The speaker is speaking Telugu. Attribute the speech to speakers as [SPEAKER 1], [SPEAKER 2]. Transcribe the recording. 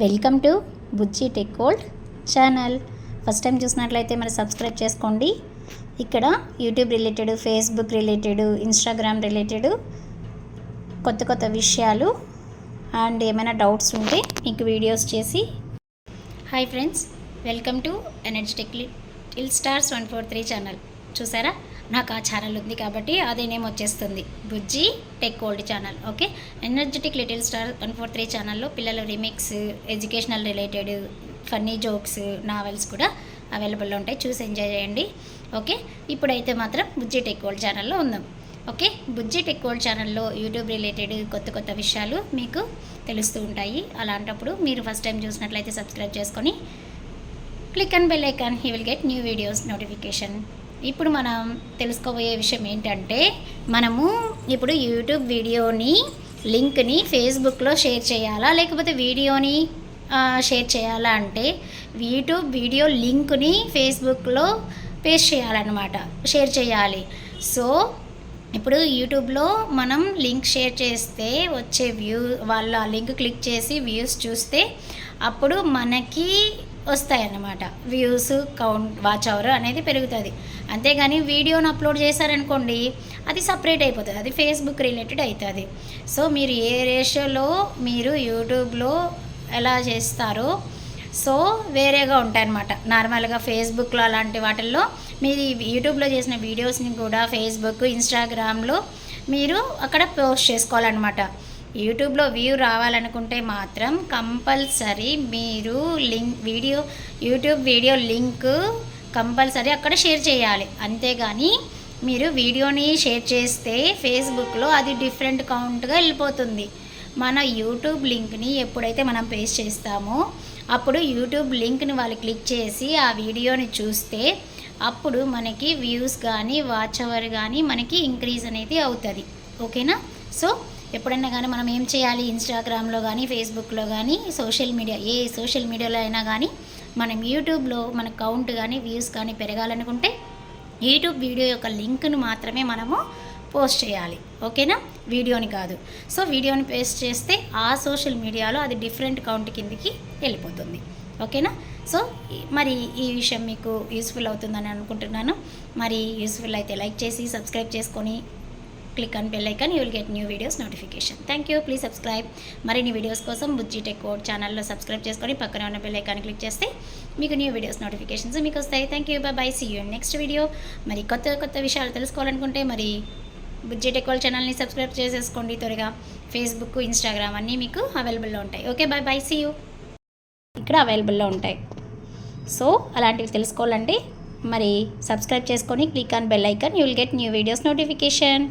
[SPEAKER 1] Welcome to Bujji tech world channel. First time చూసినట్లయితే మరి సబ్స్క్రైబ్ చేసుకోండి. ఇక్కడ YouTube related, Facebook related, Instagram related కొత్త విషయాలు అండ్ ఏమైనా డౌట్స్ ఉంటే మీకు వీడియోస్ చేసి. Hi friends, welcome to energetic little stars 143 channel. చూసారా, నాకు ఆ ఛానల్ ఉంది కాబట్టి అదే నేమ్ వచ్చేస్తుంది, Bujji tech world channel. Okay, energetic little star 143 ఛానల్లో పిల్లల remix, educational related, funny jokes, novels కూడా అవైలబుల్లో ఉంటాయి. చూసి ఎంజాయ్ చేయండి. ఓకే, ఇప్పుడైతే మాత్రం బుజ్జి టెక్ వరల్డ్ ఛానల్లో ఉందాం. ఓకే, బుజ్జి టెక్ వరల్డ్ ఛానల్లో యూట్యూబ్ రిలేటెడ్ కొత్త విషయాలు మీకు తెలుస్తూ ఉంటాయి. అలాంటప్పుడు మీరు ఫస్ట్ టైం చూసినట్లయితే సబ్స్క్రైబ్ చేసుకొని click and bell icon, he will get new videos notification. ఇప్పుడు మనం తెలుసుకోబోయే విషయం ఏంటంటే, మనము ఇప్పుడు యూట్యూబ్ వీడియోని లింక్ని ఫేస్బుక్లో షేర్ చేయాలా, లేకపోతే వీడియోని షేర్ చేయాలా అంటే యూట్యూబ్ వీడియో లింక్ని ఫేస్బుక్లో పేస్ట్ చేయాలన్నమాట, షేర్ చేయాలి. సో ఇప్పుడు యూట్యూబ్లో మనం లింక్ షేర్ చేస్తే వచ్చే వాళ్ళు ఆ లింక్ క్లిక్ చేసి వ్యూస్ చూస్తే అప్పుడు మనకి వస్తాయన్నమాట. వ్యూస్, కౌంట్, వాచ్ అవర్ అనేది పెరుగుతుంది. అంతేగాని వీడియోని అప్లోడ్ చేశారనుకోండి, అది సపరేట్ అయిపోతుంది, అది ఫేస్బుక్ రిలేటెడ్ అవుతుంది. సో మీరు ఏ రేషియోలో మీరు యూట్యూబ్లో ఎలా చేస్తారో సో వేరేగా ఉంటాయన్నమాట. నార్మల్గా ఫేస్బుక్లో అలాంటి వాటిల్లో మీరు యూట్యూబ్లో చేసిన వీడియోస్ని కూడా ఫేస్బుక్, ఇన్స్టాగ్రామ్లో మీరు అక్కడ పోస్ట్ చేసుకోవాలన్నమాట. యూట్యూబ్లో వ్యూ రావాలనుకుంటే మాత్రం కంపల్సరీ మీరు యూట్యూబ్ వీడియో లింక్ కంపల్సరీ అక్కడ షేర్ చేయాలి. అంతేగాని మీరు వీడియోని షేర్ చేస్తే ఫేస్బుక్లో అది డిఫరెంట్ కౌంట్గా వెళ్ళిపోతుంది. మన యూట్యూబ్ లింక్ని ఎప్పుడైతే మనం పేస్ట్ చేస్తామో అప్పుడు యూట్యూబ్ లింక్ని వాళ్ళు క్లిక్ చేసి ఆ వీడియోని చూస్తే అప్పుడు మనకి వ్యూస్ కానీ వాచ్ అవర్ కానీ మనకి ఇంక్రీజ్ అనేది అవుతుంది. ఓకేనా? సో ఎప్పుడైనా కానీ మనం ఏం చేయాలి, ఇన్స్టాగ్రామ్లో కానీ ఫేస్బుక్లో కానీ ఏ సోషల్ మీడియాలో అయినా కానీ మనం యూట్యూబ్లో మన కౌంట్ కానీ వ్యూస్ కానీ పెరగాలనుకుంటే యూట్యూబ్ వీడియో యొక్క లింక్ను మాత్రమే మనము పోస్ట్ చేయాలి. ఓకేనా? వీడియోని కాదు. సో వీడియోని పేస్ట్ చేస్తే ఆ సోషల్ మీడియాలో అది డిఫరెంట్ కౌంట్ కిందికి వెళ్ళిపోతుంది. ఓకేనా? సో మరి ఈ విషయం మీకు యూస్ఫుల్ అవుతుందని అనుకుంటున్నాను. మరి యూస్ఫుల్ అయితే లైక్ చేసి సబ్స్క్రైబ్ చేసుకొని click on bell icon, you will get new videos notification. Thank you, please subscribe. మరిన్ని వీడియోస్ కోసం బుజ్జి టెక్ వరల్డ్ ఛానల్లో సబ్స్క్రైబ్ చేసుకొని పక్కనే ఉన్న బెల్ ఐకాన్ క్లిక్ చేస్తే మీకు న్యూ వీడియోస్ నోటిఫికేషన్స్ మీకు వస్తాయి. Thank you, bye, see you next video. మరి కొత్త విషయాలు తెలుసుకోవాలనుకుంటే మరి బుజ్జి టెక్ వరల్డ్ ఛానల్ని సబ్స్క్రైబ్ చేసేసుకోండి త్వరగా. ఫేస్బుక్, ఇన్స్టాగ్రామ్ అన్నీ మీకు అవైలబుల్లో ఉంటాయి. Okay, bye, see you. ఇక్కడ అవైలబుల్లో ఉంటాయి. సో అలాంటివి తెలుసుకోవాలంటే మరి సబ్స్క్రైబ్ చేసుకొని click on bell icon, you will get new videos notification.